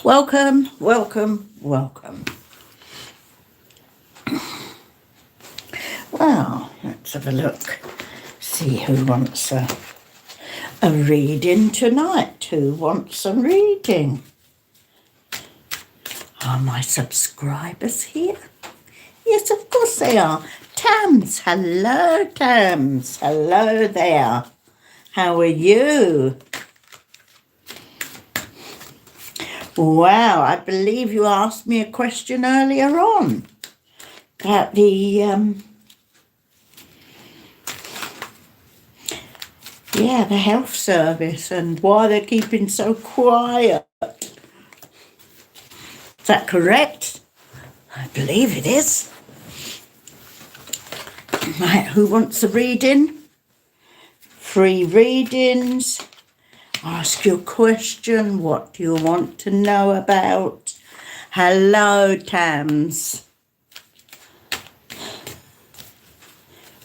Welcome, welcome, welcome. Well, let's have a look. See who wants a reading tonight. Who wants a reading? Are my subscribers here? Yes, of course they are. Tams, hello Tams. Hello there. How are you? Wow, I believe you asked me a question earlier on about the health service and why they're keeping so quiet. Is that correct? I believe it is. Right, who wants a reading? Free readings. Ask your question. What do you want to know about? Hello, Tams.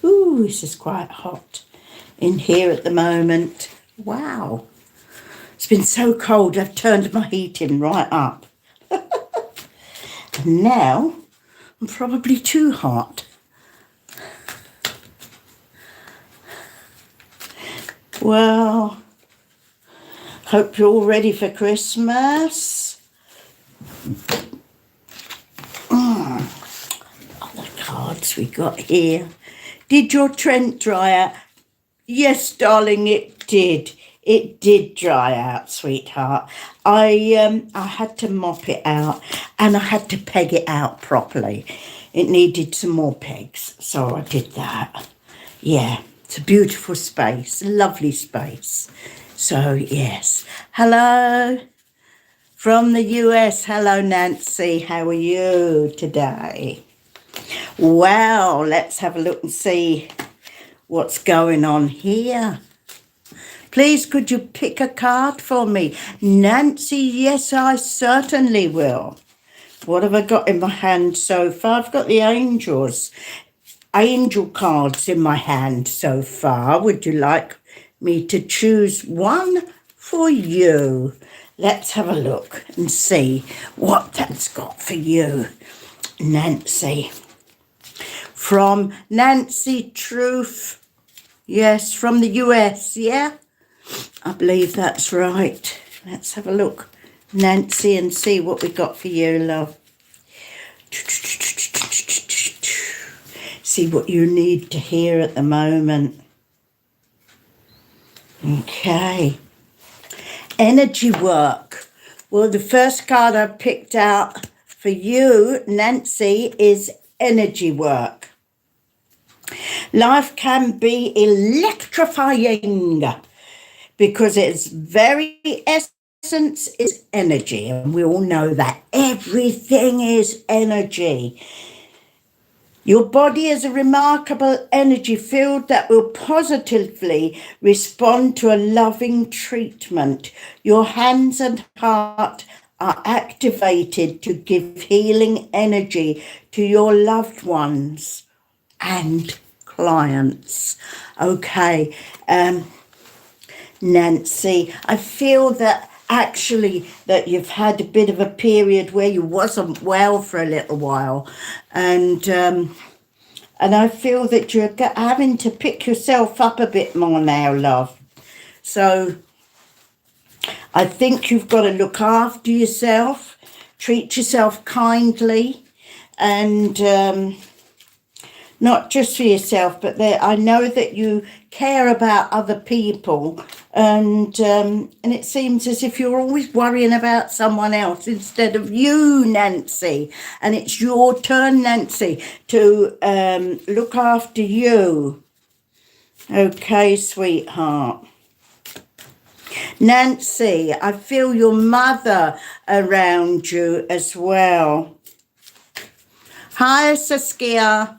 Ooh, this is quite hot in here at the moment. Wow. It's been so cold, I've turned my heating right up. And now, I'm probably too hot. Well, hope you're all ready for Christmas. Other cards we got here. Did your Trent dry out? Yes, darling, it did. It did dry out, sweetheart. I had to mop it out and I had to peg it out properly. It needed some more pegs, so I did that. Yeah, it's a beautiful space, a lovely space. So, yes. Hello from the US. Hello, Nancy. How are you today? Well, let's have a look and see what's going on here. Please, could you pick a card for me? Nancy, yes, I certainly will. What have I got in my hand so far? I've got the angel cards in my hand so far. Would you like me to choose one for you? Let's have a look and see what that's got for you, Nancy. From Nancy Truth. Yes, from the US, yeah? I believe that's right. Let's have a look, Nancy, and see what we got for you, love. See what you need to hear at the moment. Okay. Energy work. Well, the first card I picked out for you, Nancy, is energy work. Life can be electrifying because its very essence is energy. And we all know that everything is energy. Your body is a remarkable energy field that will positively respond to a loving treatment. Your hands and heart are activated to give healing energy to your loved ones and clients. Okay, Nancy, I feel that actually that you've had a bit of a period where you wasn't well for a little while, and I feel that you're having to pick yourself up a bit more now, love. So I think you've got to look after yourself, treat yourself kindly, and not just for yourself, but I know that you care about other people, and it seems as if you're always worrying about someone else instead of you, Nancy. And it's your turn, Nancy, to look after you. Okay, sweetheart. Nancy, I feel your mother around you as well. Hi, Saskia.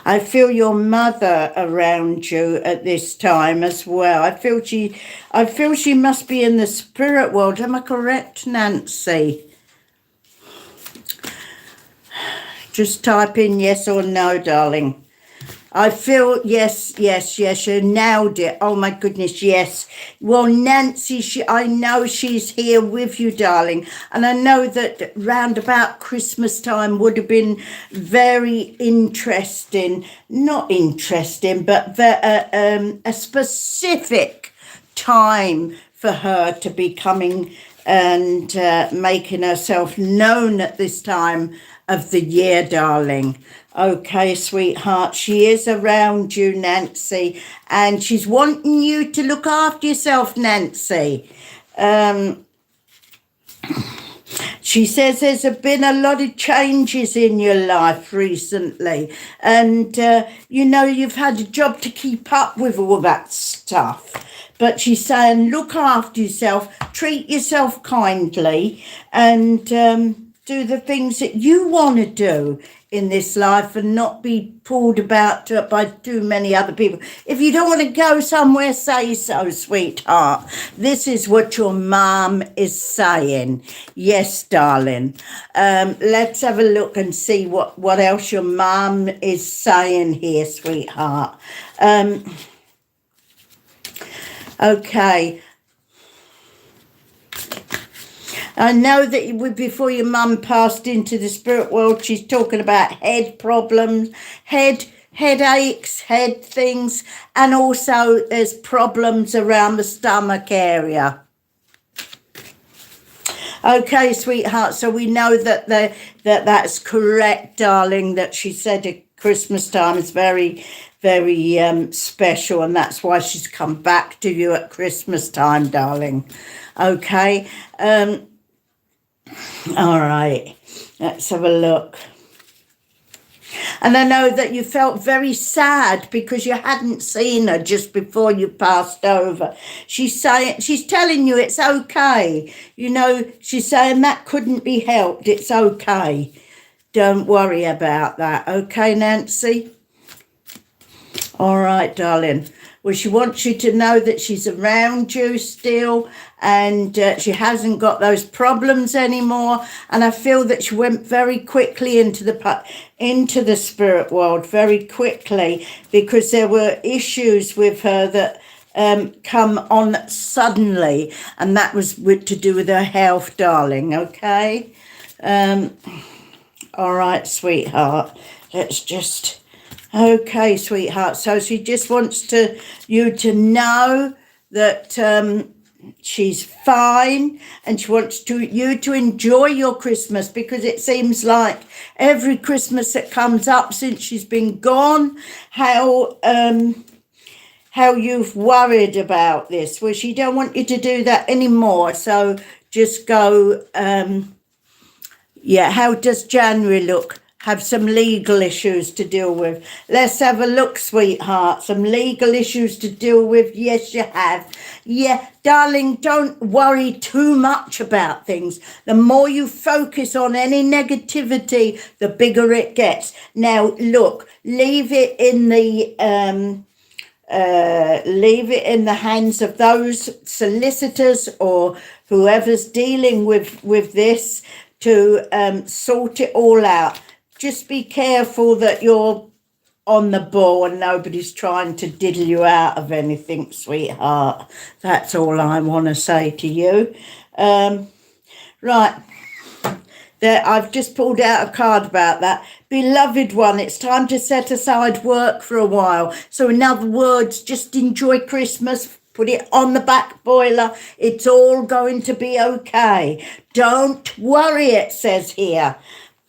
I feel your mother around you at this time as well. I feel she must be in the spirit world. Am I correct, Nancy? Just type in yes or no, darling. I feel, yes, you nailed it. Oh my goodness, yes. Well, Nancy, I know she's here with you, darling. And I know that round about Christmas time would have been very interesting. Not interesting, but a specific time for her to be coming and making herself known at this time of the year, darling. Okay, sweetheart, she is around you, Nancy, and she's wanting you to look after yourself, Nancy. She says there's been a lot of changes in your life recently, and you've had a job to keep up with all that stuff. But she's saying look after yourself, treat yourself kindly, and do the things that you want to do in this life and not be pulled about by too many other people. If you don't want to go somewhere, say so, sweetheart. This is what your mum is saying. Yes, darling. Let's have a look and see what else your mum is saying here, sweetheart. Okay. I know that before your mum passed into the spirit world, she's talking about head problems, headaches, head things, and also there's problems around the stomach area. Okay, sweetheart, so we know that's correct, darling, that she said at Christmas time is very, very special, and that's why she's come back to you at Christmas time, darling. Okay, all right, let's have a look. And I know that you felt very sad because you hadn't seen her just before you passed over. She's telling you it's okay. She's saying that couldn't be helped. It's okay. Don't worry about that. Okay, Nancy? All right, darling. Well, she wants you to know that she's around you still, and she hasn't got those problems anymore. And I feel that she went very quickly into the spirit world, very quickly, because there were issues with her that come on suddenly, and that was to do with her health, darling. Okay. All right, sweetheart. Let's just. Okay, sweetheart. So she just wants you to know that she's fine, and she wants you to enjoy your Christmas, because it seems like every Christmas that comes up since she's been gone, how you've worried about this. Well, she don't want you to do that anymore. So just go. How does January look? Have some legal issues to deal with. Let's have a look, sweetheart. Some legal issues to deal with. Yes, you have. Yeah, darling, don't worry too much about things. The more you focus on any negativity, the bigger it gets. Now, look, leave it in the hands of those solicitors or whoever's dealing with this to sort it all out. Just be careful that you're on the ball and nobody's trying to diddle you out of anything, sweetheart. That's all I want to say to you. Right. There, I've just pulled out a card about that. Beloved one, it's time to set aside work for a while. So in other words, just enjoy Christmas. Put it on the back boiler. It's all going to be okay. Don't worry, it says here.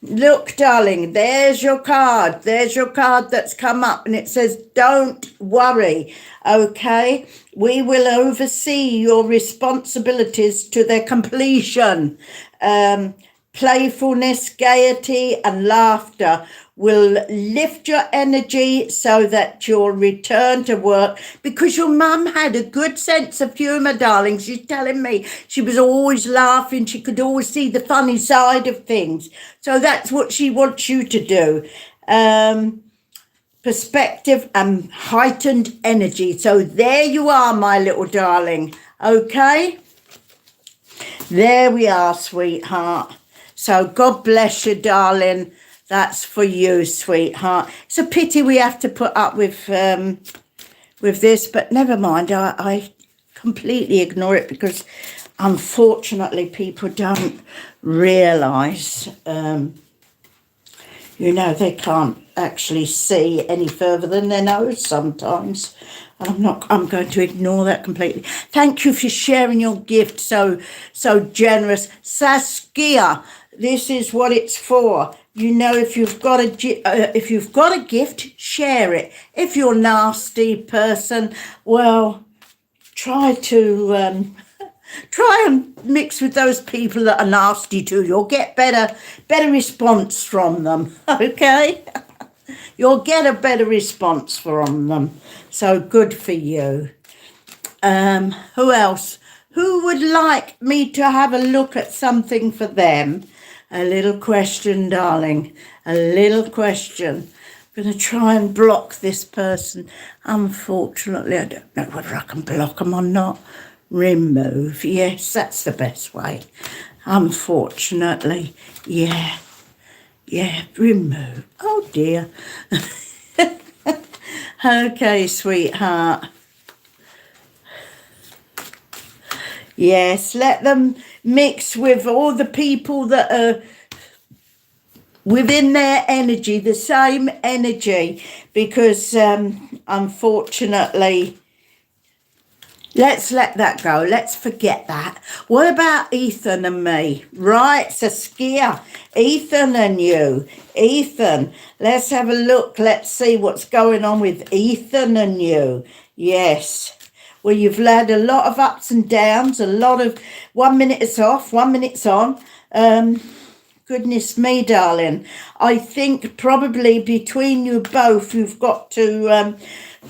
Look, darling, there's your card. There's your card that's come up, and it says, don't worry, okay? We will oversee your responsibilities to their completion. Playfulness, gaiety, and laughter will lift your energy so that you'll return to work, because your mum had a good sense of humour, darling. She's telling me she was always laughing. She could always see the funny side of things. So that's what she wants you to do. Perspective and heightened energy. So there you are, my little darling. Okay? There we are, sweetheart. So God bless you, darling. That's for you, sweetheart. It's a pity we have to put up with this, but never mind. I completely ignore it because unfortunately people don't realise, they can't actually see any further than their nose sometimes. And I'm going to ignore that completely. Thank you for sharing your gift so generous. Saskia, this is what it's for. If you've got a gift, share it. If you're a nasty person, well, try and mix with those people that are nasty too. You'll get better response from them, okay? You'll get a better response from them. So good for you. Who else? Who would like me to have a look at something for them? A little question, darling. A little question. I'm going to try and block this person. Unfortunately, I don't know whether I can block them or not. Remove. Yes, that's the best way. Unfortunately, yeah, remove. Oh, dear. Okay, sweetheart. Yes, let them mix with all the people that are within their energy, the same energy, because unfortunately, let's let that go. Let's forget that. What about Ethan and me? Right, Saskia, Ethan and you. Ethan, let's have a look. Let's see what's going on with Ethan and you. Yes. Well, you've had a lot of ups and downs, a lot of 1 minute it's off, 1 minute it's on. Goodness me, darling. I think probably between you both, you've got to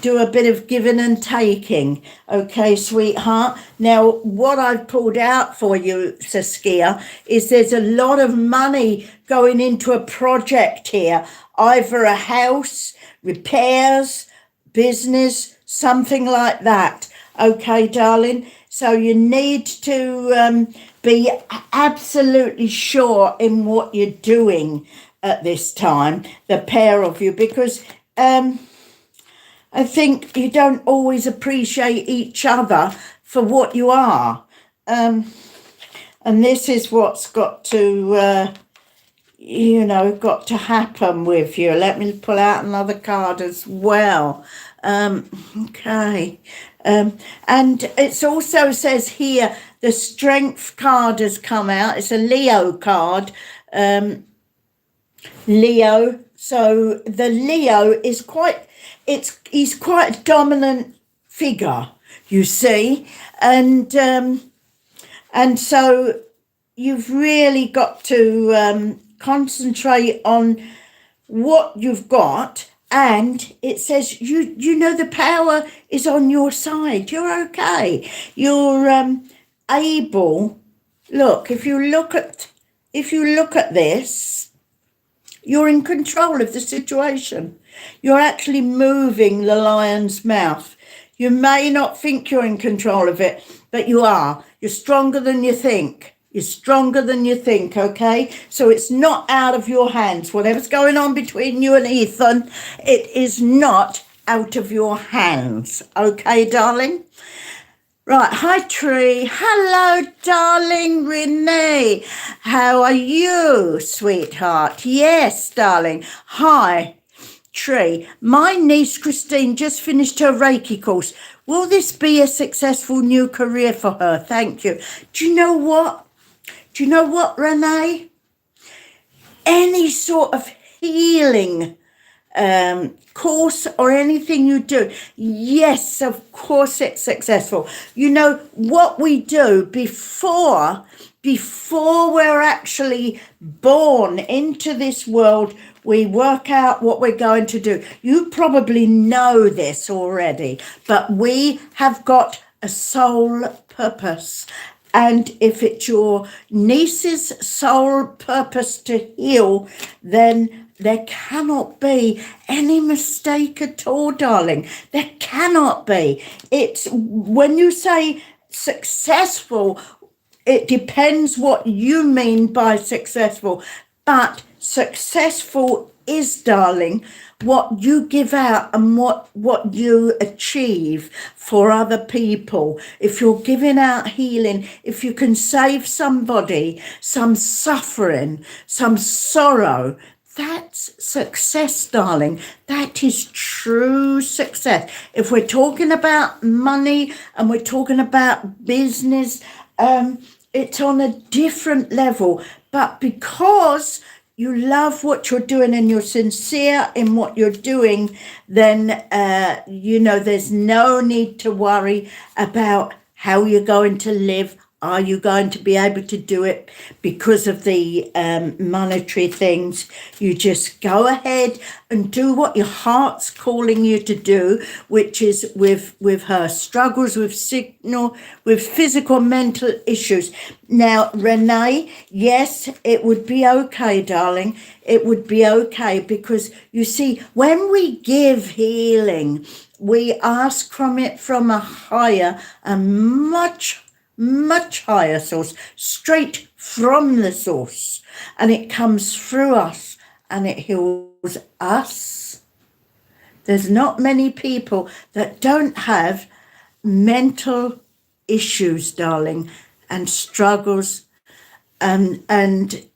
do a bit of giving and taking. Okay, sweetheart. Now, what I've pulled out for you, Saskia, is there's a lot of money going into a project here. Either a house, repairs, business, something like that. Okay, darling. So you need to be absolutely sure in what you're doing at this time, the pair of you, because I think you don't always appreciate each other for what you are. And this is what's got to, got to happen with you. Let me pull out another card as well. Okay. And it also says here, the Strength card has come out. It's a Leo card. Leo. So the Leo is he's quite a dominant figure, you see. And so you've really got to concentrate on what you've got. And it says, the power is on your side. You're okay. You're able. Look, if you look at this, you're in control of the situation. You're actually moving the lion's mouth. You may not think you're in control of it, but you are. You're stronger than you think. You're stronger than you think, okay? So it's not out of your hands. Whatever's going on between you and Ethan, it is not out of your hands. Okay, darling? Right, hi, Tree. Hello, darling Renee. How are you, sweetheart? Yes, darling. Hi, Tree. My niece, Christine, just finished her Reiki course. Will this be a successful new career for her? Thank you. Do you know what, Renee? Any sort of healing course or anything you do, yes, of course it's successful. You know what we do before we're actually born into this world, we work out what we're going to do. You probably know this already, but we have got a soul purpose. And if it's your niece's soul purpose to heal, then there cannot be any mistake at all, darling. There cannot be. It's when you say successful, it depends what you mean by successful. But Successful is, darling, what you give out and what you achieve for other people. If you're giving out healing, if you can save somebody some suffering, some sorrow, that's success, darling. That is true success. If we're talking about money and we're talking about business, it's on a different level. But because you love what you're doing and you're sincere in what you're doing, then, there's no need to worry about how you're going to live. Are you going to be able to do it because of the monetary things? You just go ahead and do what your heart's calling you to do, which is with her struggles with signal, with physical, mental issues. Now, Renee, yes, it would be okay, darling. It would be okay because, you see, when we give healing, we ask from it from a higher and much higher source, straight from the source, and it comes through us and it heals us. There's not many people that don't have mental issues, darling, and struggles, and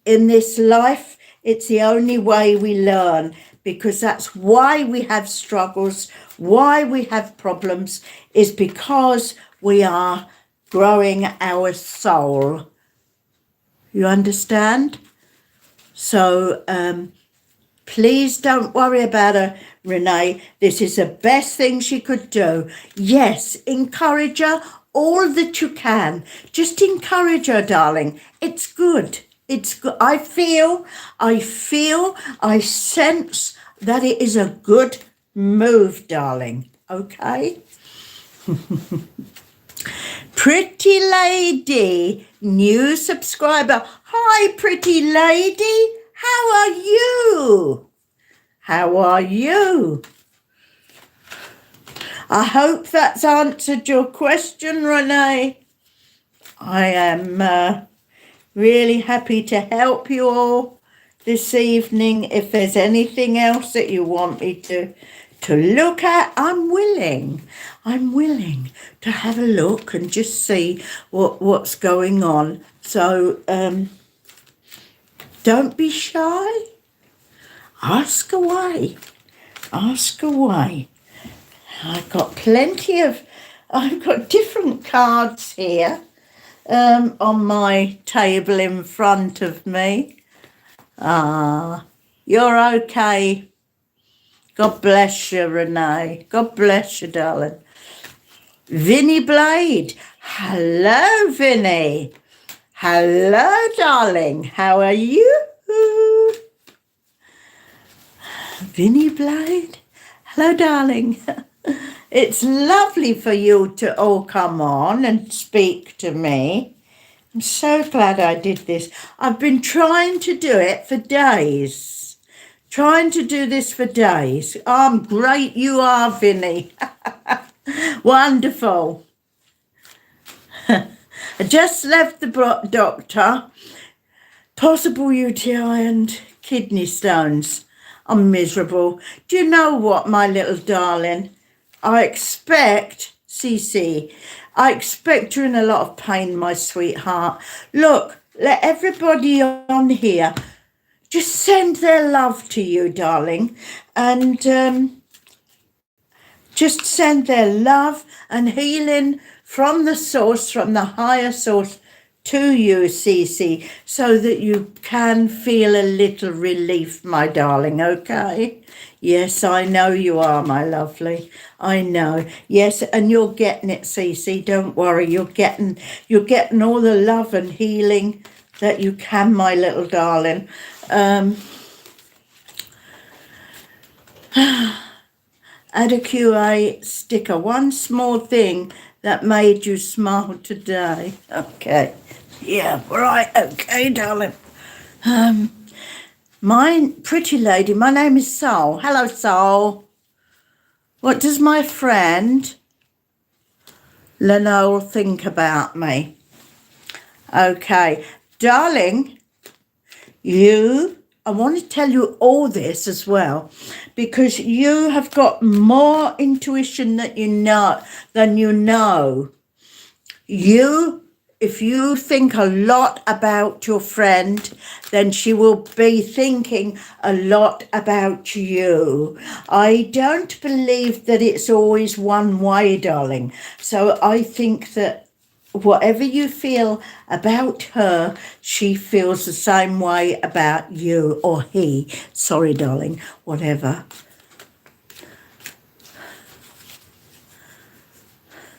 in this life it's the only way we learn, because that's why we have struggles, why we have problems, is because we are growing our soul. You understand? So please don't worry about her, Renee. This is the best thing she could do. Yes, encourage her all that you can. Just encourage her, darling. It's good. It's good. I feel, I sense that it is a good move, darling. Okay? Pretty lady, new subscriber. Hi, pretty lady. How are you? How are you? I hope that's answered your question, Renee. I am really happy to help you all this evening. If there's anything else that you want me to look at, I'm willing to have a look and just see what's going on. So don't be shy. Ask away. I've got different cards here on my table in front of me. You're okay. God bless you, Renee. God bless you, darling. Vinnie Blade. Hello, Vinnie. Hello, darling. How are you? Vinnie Blade. Hello, darling. It's lovely for you to all come on and speak to me. I'm so glad I did this. I've been trying to do it for days. Great you are, Vinnie. Wonderful. I just left the doctor. Possible UTI and kidney stones. I'm miserable. Do you know what, my little darling? I expect you're in a lot of pain, my sweetheart. Look, let everybody on here just send their love to you, darling. And just send their love and healing from the source, from the higher source, to you, Cece, so that you can feel a little relief, my darling, okay? Yes, I know you are, my lovely. I know. Yes, and you're getting it, Cece. Don't worry. You're getting all the love and healing that you can, my little darling. Add a QA sticker. One small thing that made you smile today. Okay. Yeah, right. Okay, darling. My pretty lady, my name is Soul. Hello, Soul. What does my friend Lenore think about me? Okay, darling, you I want to tell you all this as well, because you have got more intuition than you know. If you think a lot about your friend, then she will be thinking a lot about you. I don't believe that it's always one way, darling. So I think that whatever you feel about her, she feels the same way about you, or he. Sorry, darling, whatever.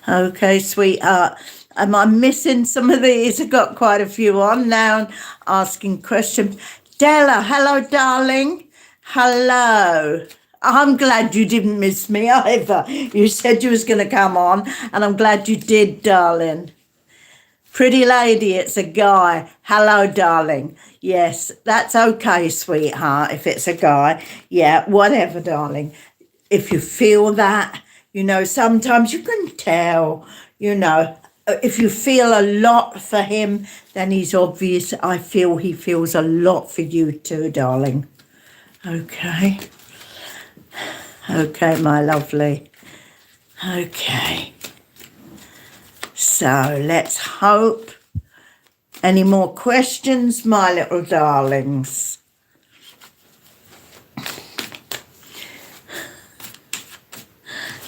Okay, sweetheart. Am I missing some of these? I've got quite a few on now asking questions. Della, hello, darling. Hello. I'm glad you didn't miss me either. You said you was going to come on, and I'm glad you did, darling. Pretty lady, it's a guy. Hello, darling. Yes, that's okay, sweetheart, if it's a guy. Yeah, whatever, darling. If you feel that, sometimes you can tell, if you feel a lot for him, then he's obvious. I feel he feels a lot for you too, darling. Okay. Okay, my lovely. Okay. So let's hope. Any more questions, my little darlings?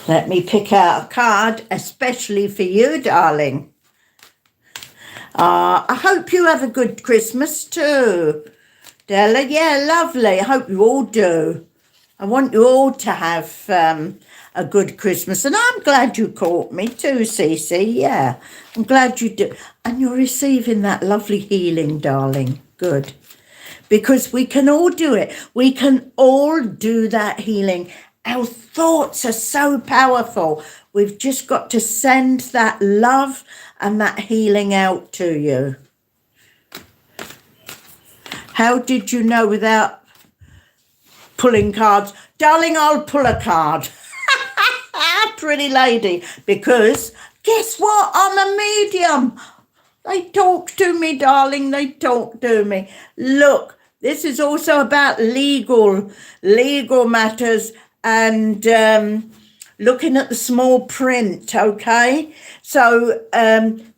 Let me pick out a card, especially for you, darling. I hope you have a good Christmas too, Della. Yeah, lovely. I hope you all do. I want you all to have a good Christmas. And I'm glad you caught me too, Cece. Yeah, I'm glad you do. And you're receiving that lovely healing, darling. Good. Because we can all do it. We can all do that healing. Our thoughts are so powerful. We've just got to send that love and that healing out to you. How did you know without pulling cards? Darling, I'll pull a card. Pretty lady. Because guess what? I'm a medium. They talk to me, darling. They talk to me. Look, this is also about legal matters and looking at the small print, okay? So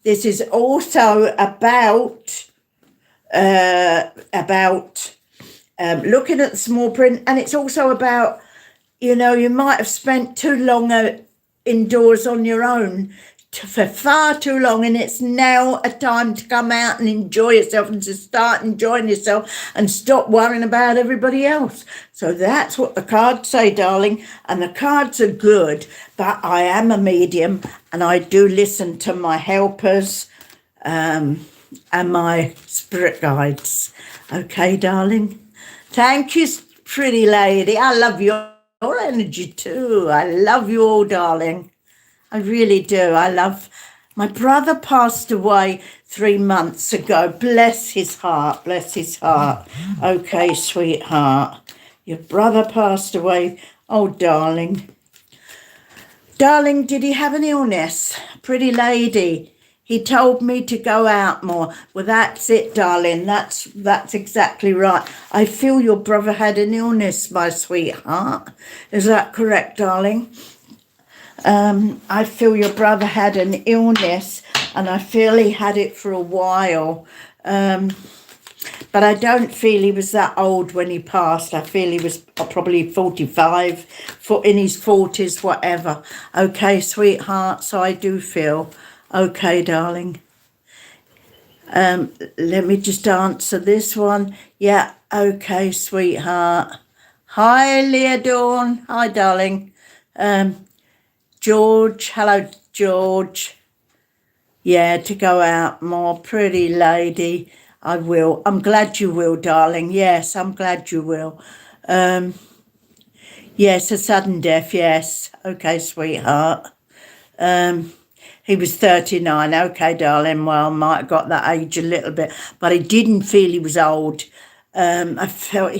this is also about looking at the small print, and it's also about, you might have spent too long indoors on your own for far too long, and it's now a time to come out and enjoy yourself and to start enjoying yourself and stop worrying about everybody else. So that's what the cards say, darling, and the cards are good, but I am a medium and I do listen to my helpers and my spirit guides. Okay, darling? Thank you, pretty lady. I love your energy too. I love you all, darling. I really do. My brother passed away 3 months ago. Bless his heart. Bless his heart. Okay, sweetheart. Your brother passed away. Oh, darling. Darling, did he have an illness? Pretty lady. He told me to go out more. Well, that's it, darling. That's exactly right. I feel your brother had an illness, my sweetheart. Is that correct, darling? I feel your brother had an illness, and I feel he had it for a while. But I don't feel he was that old when he passed. I feel he was probably 45, in his 40s, whatever. Okay, sweetheart, so I do feel. Okay, darling. Let me just answer this one. Yeah, okay, sweetheart. Hi, Leah Dawn. Hi, darling. George, hello, George. Yeah, to go out more. Pretty lady, I will. I'm glad you will, darling. Yes, I'm glad you will. Yes, a sudden death, yes. Okay, sweetheart. He was 39. Okay, darling. Well, might have got that age a little bit, but I didn't feel he was old. I felt,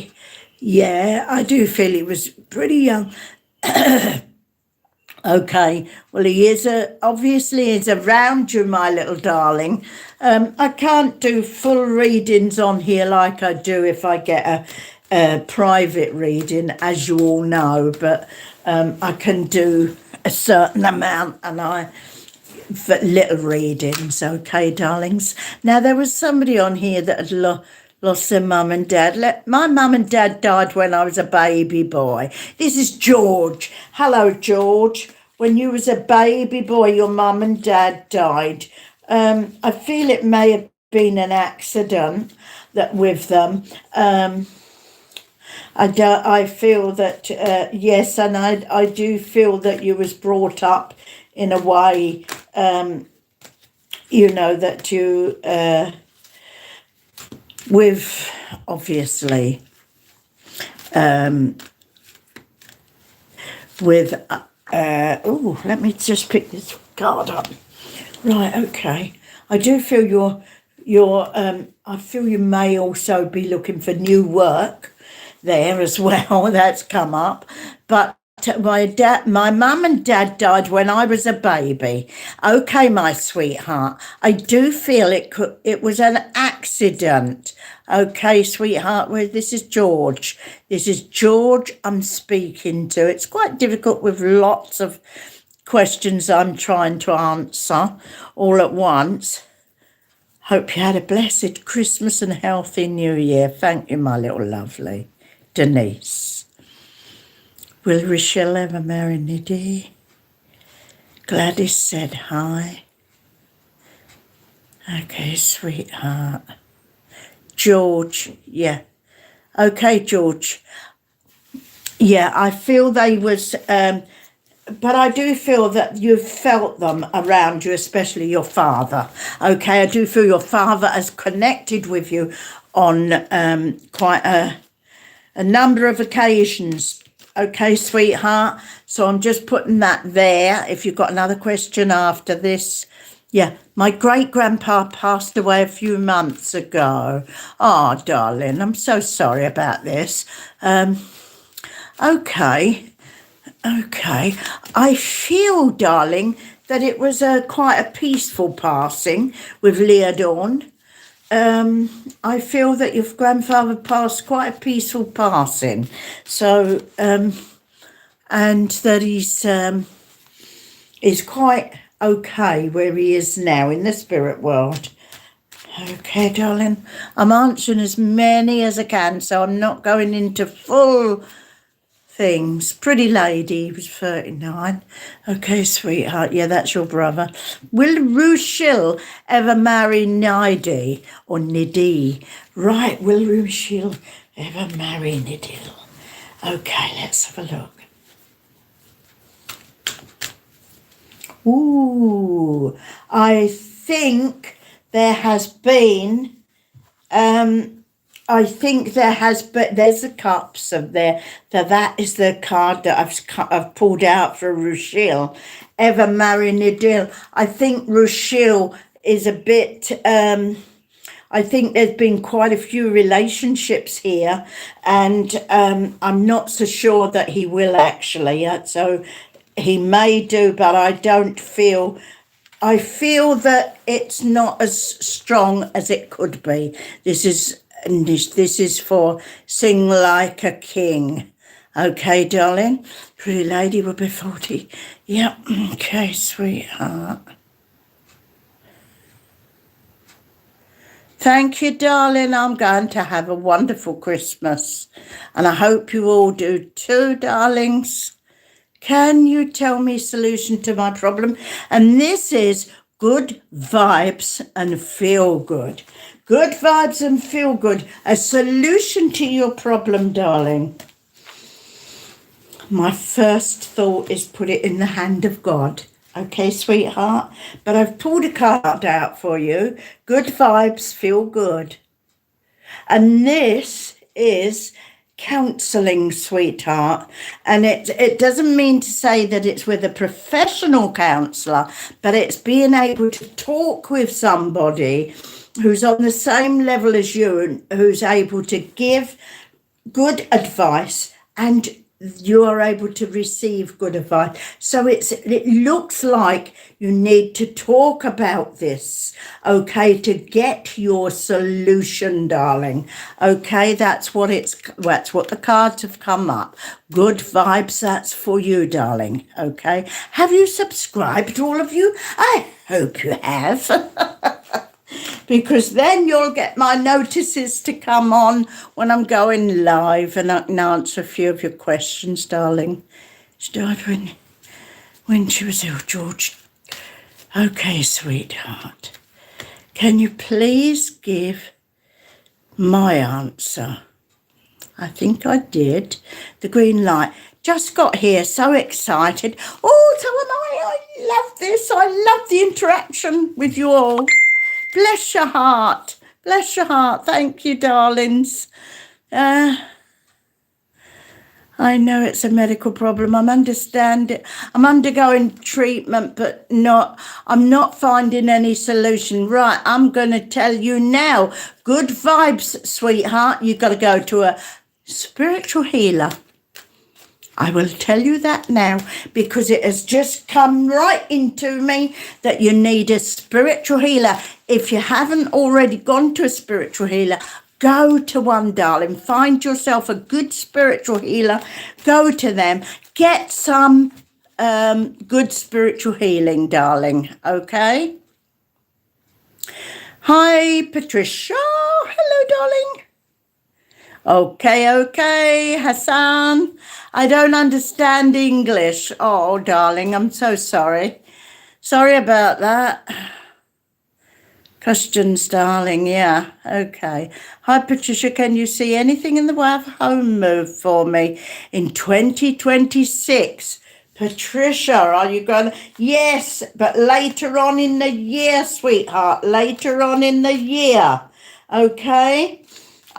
yeah, I do feel he was pretty young. Okay, well, he is obviously is around you, my little darling. I can't do full readings on here like I do if I get a private reading, as you all know, but I can do a certain amount, and I for little readings. Okay, darlings. Now, there was somebody on here that had lost their mum and dad. My mum and dad died when I was a baby boy. This is George. Hello, George. When you was a baby boy, your mum and dad died. I feel it may have been an accident that with them. I feel that yes, and I do feel that you was brought up in a way, you know, that you with obviously with oh, let me just pick this card up. Right, okay. I do feel your I feel you may also be looking for new work there as well. That's come up. But my mum and dad died when I was a baby. Okay, my sweetheart. I do feel it was an accident. Okay, sweetheart. Well, this is George. This is George I'm speaking to. It's quite difficult with lots of questions I'm trying to answer all at once. Hope you had a blessed Christmas and healthy New Year. Thank you, my little lovely. Denise. Will Rochelle ever marry Nidhi? Gladys said hi. Okay, sweetheart. George, yeah. Okay, George. Yeah, I feel they was, but I do feel that you've felt them around you, especially your father. Okay, I do feel your father has connected with you on quite a number of occasions. Okay, sweetheart. So I'm just putting that there. If you've got another question after this. Yeah, my great-grandpa passed away a few months ago. Oh, darling, I'm so sorry about this. Okay. I feel, darling, that it was quite a peaceful passing with Leodorn. I feel that your grandfather passed quite a peaceful passing. So, and that he's quite okay where he is now in the spirit world. Okay, darling. I'm answering as many as I can, so I'm not going into full things. Pretty lady, he was 39. Okay, sweetheart. Yeah, that's your brother. Will Rushil ever marry Nidhi or Nidhi? Right, will Rushil ever marry Nidhi? Okay, let's have a look. Ooh, I think there has been, there's the cups of there. That is the card that I've pulled out for Rushil. Ever marry Nidil? I think Rushil is a bit, I think there's been quite a few relationships here, and I'm not so sure that he will actually. So he may do, but I feel that it's not as strong as it could be. This is for Sing Like a King. Okay, darling? Pretty lady will be 40. Yep, okay, sweetheart. Thank you, darling. I'm going to have a wonderful Christmas. And I hope you all do too, darlings. Can you tell me a solution to my problem? And this is good vibes and feel good. Good vibes and feel good. A solution to your problem, darling. My first thought is put it in the hand of God. Okay, sweetheart? But I've pulled a card out for you. Good vibes, feel good. And this is counselling, sweetheart, and it doesn't mean to say that it's with a professional counsellor, but it's being able to talk with somebody who's on the same level as you and who's able to give good advice and you are able to receive good advice. So it looks like you need to talk about this, okay, to get your solution, darling. Okay, that's what the cards have come up. Good vibes, that's for you, darling. Okay. Have you subscribed, all of you? I hope you have. Because then you'll get my notices to come on when I'm going live, and I can answer a few of your questions, darling. She died when she was ill, George. Okay, sweetheart. Can you please give my answer? I think I did. The green light. Just got here, so excited. Oh, so am I. I love this. I love the interaction with you all. Bless your heart. Bless your heart. Thank you, darlings. I know it's a medical problem. I understand it. I'm undergoing treatment, but I'm not finding any solution. Right, I'm going to tell you now. Good vibes, sweetheart. You've got to go to a spiritual healer. I will tell you that now, because it has just come right into me that you need a spiritual healer. If you haven't already gone to a spiritual healer, go to one, darling. Find yourself a good spiritual healer. Go to them. Get some good spiritual healing, darling. Okay? Hi, Patricia. Hello, darling. Okay, Hassan. I don't understand English. Oh, darling, I'm so sorry. Sorry about that. Questions, darling, yeah, okay. Hi, Patricia, can you see anything in the way of home move for me in 2026? Patricia, are you going to? Yes, but later on in the year, sweetheart, later on in the year, okay?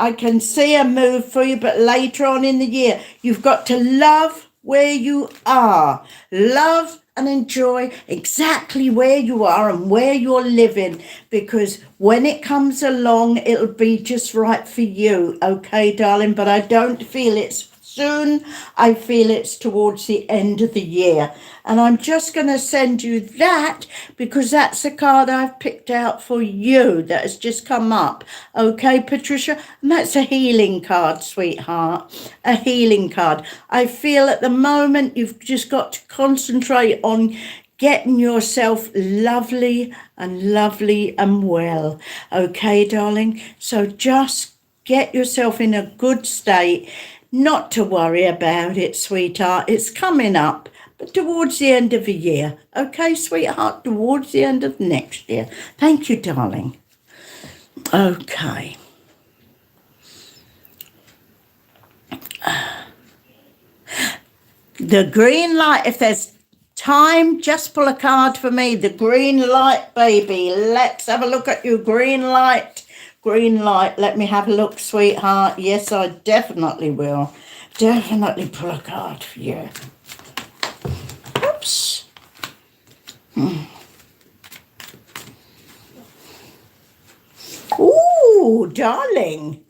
I can see a move for you, but later on in the year, you've got to love where you are. Love and enjoy exactly where you are and where you're living, because when it comes along, it'll be just right for you. Okay, darling, but I don't feel it's soon. I feel it's towards the end of the year. And I'm just going to send you that because that's a card I've picked out for you that has just come up. Okay, Patricia? And that's a healing card, sweetheart. A healing card. I feel at the moment you've just got to concentrate on getting yourself lovely and well. Okay, darling? So just get yourself in a good state. Not to worry about it, sweetheart. It's coming up, but towards the end of the year. Okay, sweetheart, towards the end of next year. Thank you, darling. Okay. The green light, if there's time, just pull a card for me. The green light, baby. Let's have a look at you, green light. Green light, let me have a look, sweetheart. Yes, I definitely will. Definitely pull a card for you. Oops. Ooh, darling.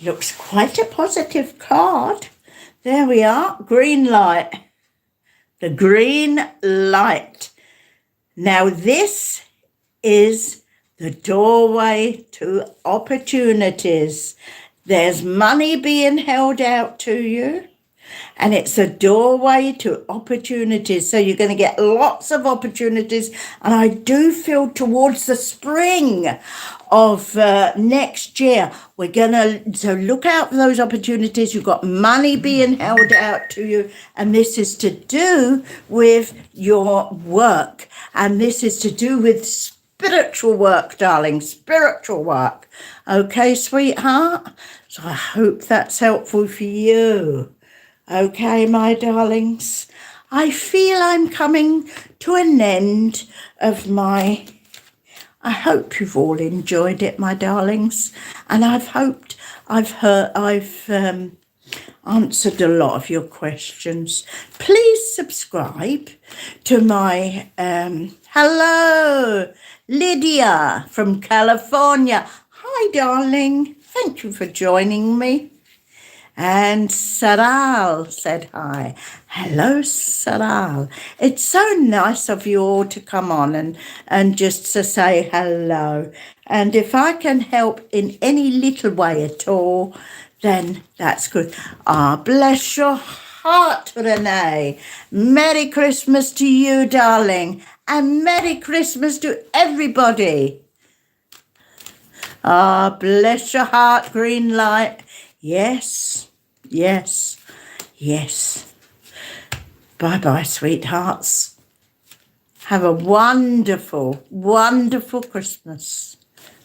Looks quite a positive card. There we are, green light. The green light. Now this is the doorway to opportunities. There's money being held out to you, and it's a doorway to opportunities. So you're going to get lots of opportunities. And I do feel towards the spring of next year, we're going to look out for those opportunities. You've got money being held out to you, and this is to do with your work, and this is to do with spiritual work, darling, spiritual work. Okay, sweetheart? So I hope that's helpful for you. Okay, my darlings? I feel I'm coming to an end of my... I hope you've all enjoyed it, my darlings. And I've answered a lot of your questions. Please subscribe to my... hello, Lydia from California. Hi, darling. Thank you for joining me. And Saral said hi. Hello, Saral. It's so nice of you all to come on and just to say hello. And if I can help in any little way at all, then that's good. Ah, bless your heart, Renee. Merry Christmas to you, darling. And Merry Christmas to everybody. Ah, bless your heart, green light. Yes, yes, yes. Bye-bye, sweethearts. Have a wonderful, wonderful Christmas.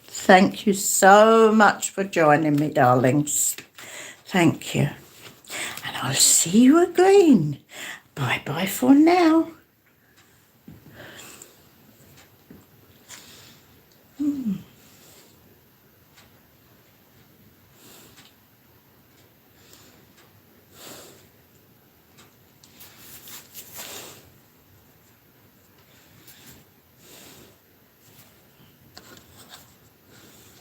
Thank you so much for joining me, darlings. Thank you. And I'll see you again. Bye-bye for now.